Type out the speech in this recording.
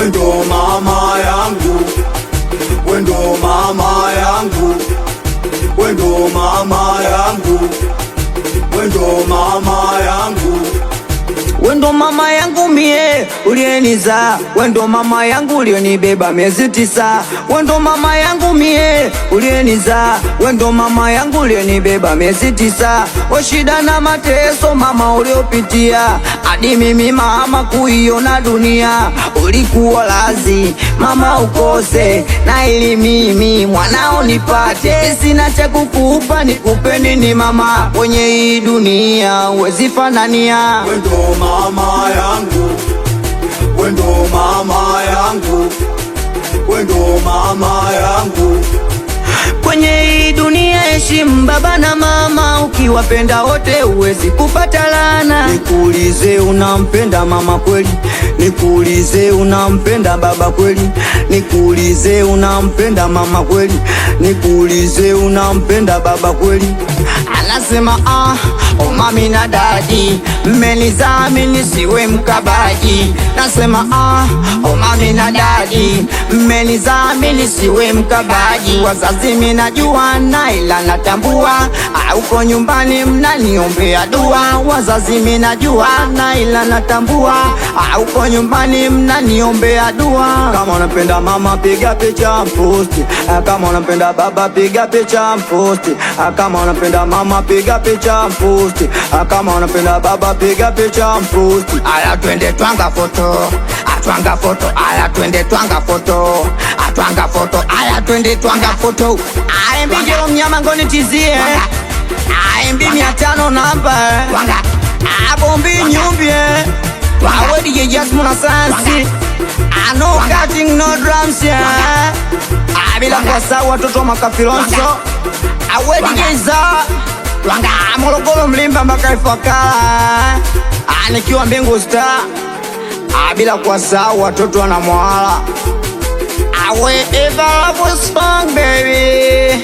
wendo mama yangu, wendo mama yangu, wendo mama yangu, wendo mama yangu, wendo mama yangu mie ulieniza, wendo mama yangu ulionibeba miezi 9, wendo mama yangu mie ulieniza, wendo mama yangu ulionibeba miezi 9. Shida na mateso mama uliopitia, hadi mimi mama kuiona dunia. Ulikuwa lazi mama ukose, na ili mimi mwanao nipate. Sina cha kukupa, nikupe nini mama? Kwenye hii dunia uwezi fanania. wendo mama yangu, wendo mama yangu, wendo mama yangu. Kwenye hii dunia heshimu baba na mama, ukiwapenda wote uwezi kupata laana. Nikuulize unampenda mama kweli? Nikuulize unampenda baba kweli? Nikuulize unampenda mama kweli? Nikuulize unampenda baba kweli? Anasema oh mami na dadi mmenizaa mimi siwe mkabaji. Nasema oh mami na dadi mmenizaa mimi siwe mkabaji. Wazazi mimi najua na ila natambua, uko nyumbani mnaniombea dua. Wazazi mimi najua na ila natambua, uko nyumbani mnaniombea dua. Kama unapenda mama piga picha post, kama unapenda baba piga picha post, kama unapenda mama piga picha post, kama unapenda baba piga picha post. Aya twende twanga foto, atwanga foto, aya twende twanga foto, atwanga foto, aya twende twanga foto. Aya mbije mnyama ngoni tizie, aya mbi 500 namba, abombi nyumbie, awe DJ Jasmine na Sansi, no cutting no drums ya, bila kwa sawa watoto makafilonso, awe DJ Za Morogoro Mlimba mpaka Ifakara, nikiwa Mbingu Star, bila kwa sawa watoto wana Mwala, awe Eva Love Song baby.